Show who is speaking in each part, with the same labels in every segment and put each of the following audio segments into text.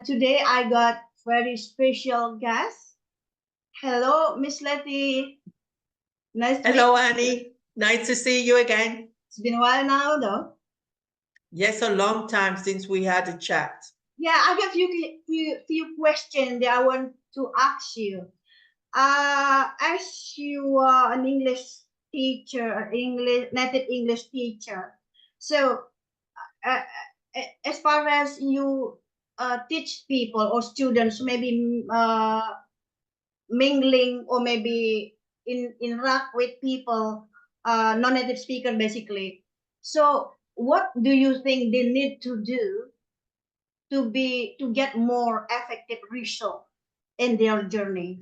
Speaker 1: Today I got very special guest. Hello, Miss Letty. Nice to meet
Speaker 2: Hello,
Speaker 1: you.
Speaker 2: Annie. Nice to see you again.
Speaker 1: It's been a while now, though.
Speaker 2: Yes, a long time since we had a chat.
Speaker 1: Yeah, I got few questions that I want to ask you. As you are an English teacher, English native English teacher, so uh, as far as you teach people or students, maybe mingling or maybe interact with people, non-native speaker basically. So what do you think they need to do to get more effective result in their journey?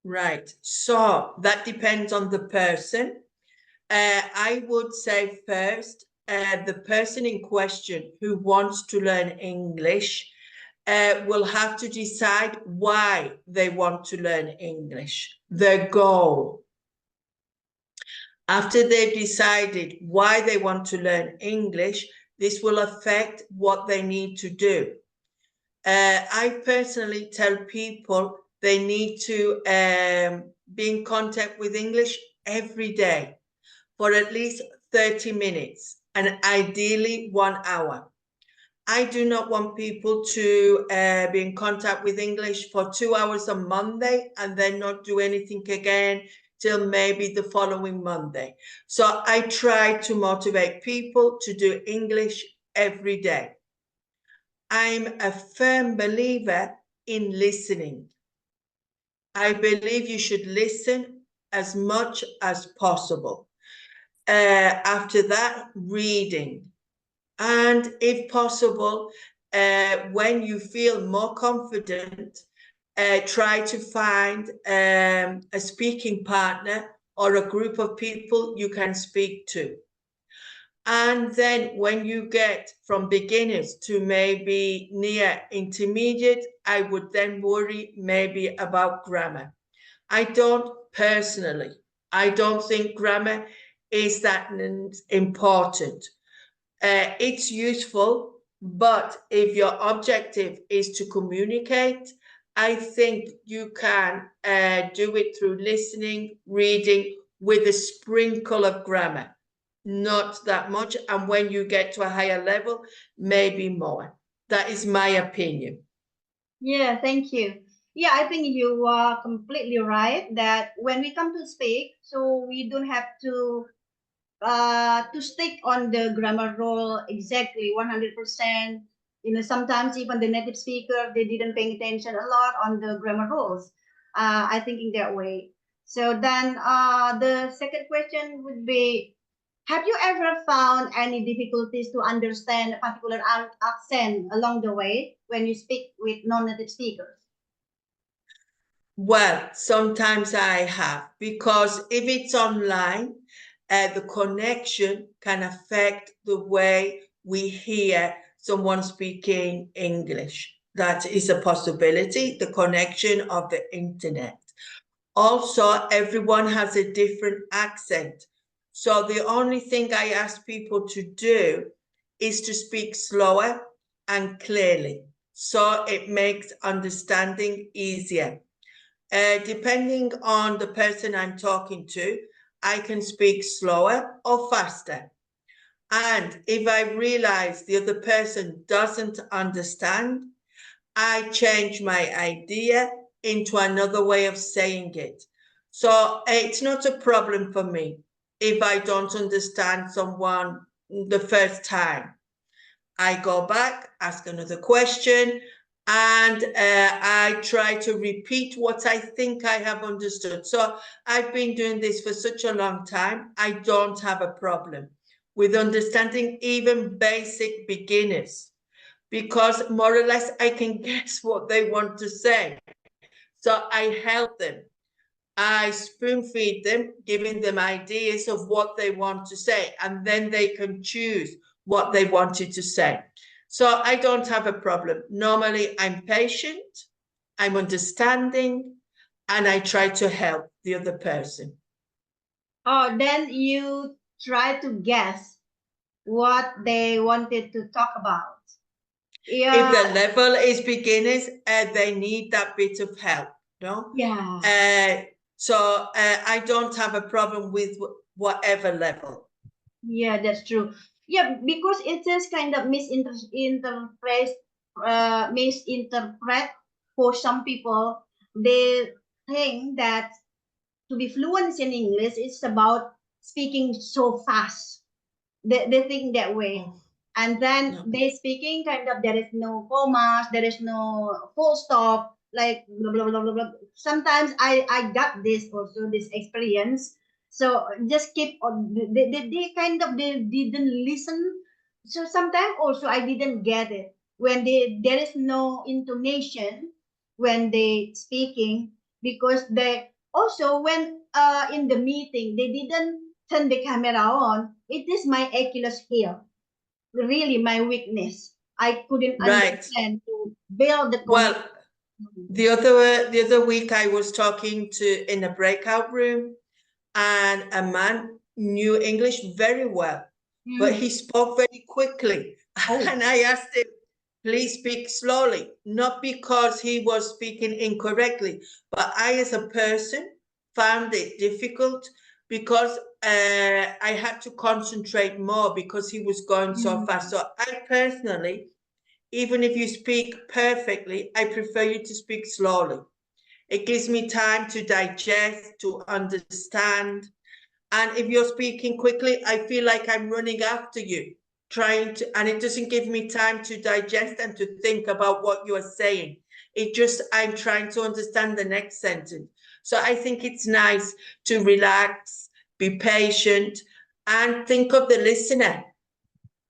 Speaker 2: Right. So that depends on the person. I would say first, the person in question who wants to learn English will have to decide why they want to learn English, their goal. After they've decided why they want to learn English, this will affect what they need to do. I personally tell people they need to be in contact with English every day for at least 30 minutes and ideally 1 hour. I do not want people to be in contact with English for 2 hours on Monday and then not do anything again till maybe the following Monday. So I try to motivate people to do English every day. I'm a firm believer in listening. I believe you should listen as much as possible. After that, reading. And if possible, when you feel more confident, try to find a speaking partner or a group of people you can speak to. And then when you get from beginners to maybe near intermediate, I would then worry maybe about grammar. I don't think grammar is that important. It's useful, but if your objective is to communicate, I think you can do it through listening, reading with a sprinkle of grammar. Not that much, and when you get to a higher level, maybe more. That is my opinion.
Speaker 1: Yeah, thank you. Yeah, I think you are completely right that when we come to speak, so we don't have to stick on the grammar rule exactly 100%. Sometimes even the native speaker, they didn't pay attention a lot on the grammar rules. I think in that way. So then the second question would be, have you ever found any difficulties to understand a particular accent along the way when you speak with non-native speakers?
Speaker 2: Well, sometimes I have, because if it's online, the connection can affect the way we hear someone speaking English. That is a possibility, the connection of the internet. Also, everyone has a different accent. So the only thing I ask people to do is to speak slower and clearly. So it makes understanding easier. Depending on the person I'm talking to, I can speak slower or faster. And if I realize the other person doesn't understand, I change my idea into another way of saying it. So it's not a problem for me if I don't understand someone the first time. I go back, ask another question, and I try to repeat what I think I have understood. So I've been doing this for such a long time, I don't have a problem with understanding even basic beginners, because more or less I can guess what they want to say. So I help them. I spoon feed them, giving them ideas of what they want to say, and then they can choose what they wanted to say. So I don't have a problem. Normally, I'm patient, I'm understanding, and I try to help the other person.
Speaker 1: Oh, then you try to guess what they wanted to talk about. Yeah.
Speaker 2: If the level is beginners, they need that bit of help, no?
Speaker 1: Yeah.
Speaker 2: So I don't have a problem with whatever level.
Speaker 1: Yeah, that's true. Yeah, because it is kind of misinterpret for some people. They think that to be fluent in English is about speaking so fast. They think that way.
Speaker 2: Oh,
Speaker 1: And then
Speaker 2: no.
Speaker 1: they speaking kind of there is no commas, there is no full stop, like blah blah blah blah blah. Sometimes I got this also this experience. So just keep on they kind of they didn't listen. So sometimes also I didn't get it when there is no intonation when they speaking, because they also when in the meeting they didn't turn the camera on. It is my Achilles heel, really my weakness. I couldn't
Speaker 2: Right.
Speaker 1: understand to build the
Speaker 2: Well,
Speaker 1: communication.
Speaker 2: the other week I was talking to in a breakout room, and a man knew English very well, but
Speaker 1: Mm.
Speaker 2: he spoke very quickly.
Speaker 1: Oh.
Speaker 2: And I asked him, please speak slowly, not because he was speaking incorrectly, but I, as a person, found it difficult because I had to concentrate more because he was going so fast. So I personally, even if you speak perfectly, I prefer you to speak slowly. It gives me time to digest, to understand. And if you're speaking quickly, I feel like I'm running after you, trying to, and it doesn't give me time to digest and to think about what you are saying. It just, I'm trying to understand the next sentence. So I think it's nice to relax, be patient, and think of the listener,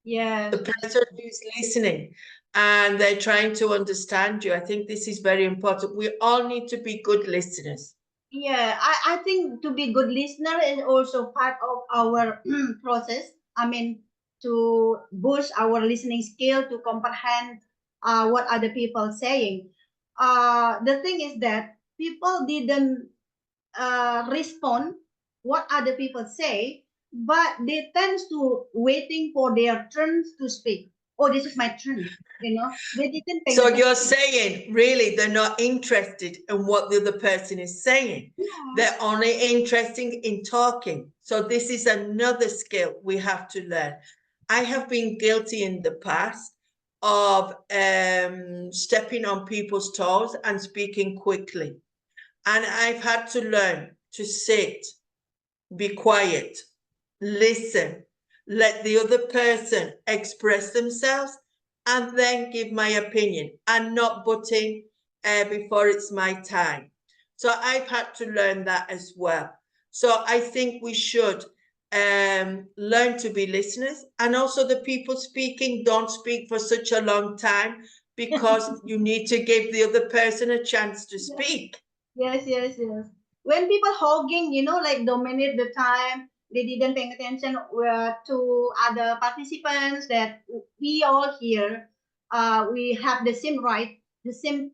Speaker 1: Yes.
Speaker 2: the person who's listening, and they're trying to understand you. I think this is very important. We all need to be good listeners.
Speaker 1: Yeah, I think to be good listener is also part of our process. I mean, to boost our listening skill to comprehend what other people saying. The thing is that people didn't respond what other people say, but they tend to waiting for their turns to speak. Oh, this is my turn. They didn't pay
Speaker 2: So you're
Speaker 1: attention.
Speaker 2: saying really they're not interested in what the other person is saying. They're
Speaker 1: Yes.
Speaker 2: only interested in talking. So this is another skill we have to learn. I have been guilty in the past of stepping on people's toes and speaking quickly. And I've had to learn to sit, be quiet, listen, let the other person express themselves, and then give my opinion and not butt in before it's my time. So I've had to learn that as well. So I think we should learn to be listeners, and also the people speaking don't speak for such a long time because you need to give the other person a chance to speak.
Speaker 1: Yes, yes, yes. When people hogging, like dominate the time, they didn't pay attention to other participants that we all here, we have the same right, the same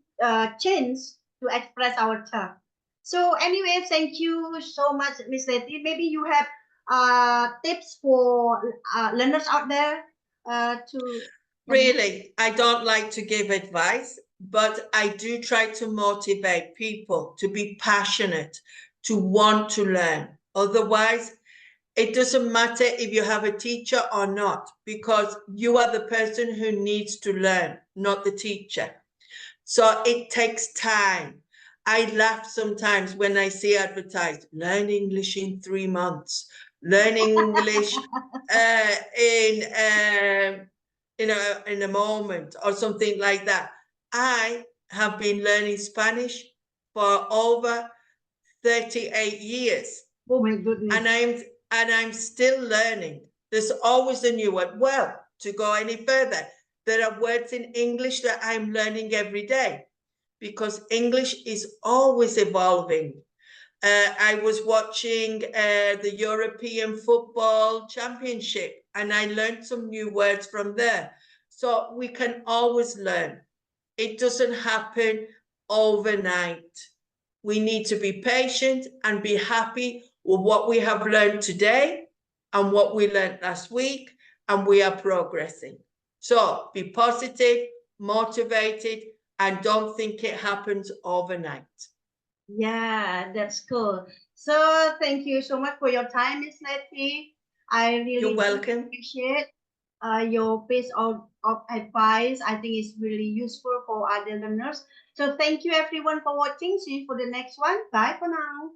Speaker 1: chance to express our thought. So anyway, thank you so much, Miss Letty. Maybe you have tips for learners out there to.
Speaker 2: Really, I don't like to give advice, but I do try to motivate people to be passionate, to want to learn. Otherwise, it doesn't matter if you have a teacher or not, because you are the person who needs to learn, not the teacher. So it takes time. I laugh sometimes when I see advertised, learn English in 3 months, learn English in in a moment or something like that. I have been learning Spanish for over 38 years,
Speaker 1: Oh my goodness.
Speaker 2: and I'm still learning. There's always a new word. Well, to go any further, there are words in English that I'm learning every day because English is always evolving. I was watching the European Football Championship, and I learned some new words from there. So we can always learn. It doesn't happen overnight. We need to be patient and be happy with what we have learned today and what we learned last week, and we are progressing. So be positive, motivated, and don't think it happens overnight.
Speaker 1: Yeah, that's cool. So thank you so much for your time, Miss Letty. I
Speaker 2: You're
Speaker 1: really do
Speaker 2: welcome.
Speaker 1: appreciate your piece of advice. I think it's really useful for other learners. So thank you everyone for watching. See you for the next one. Bye for now.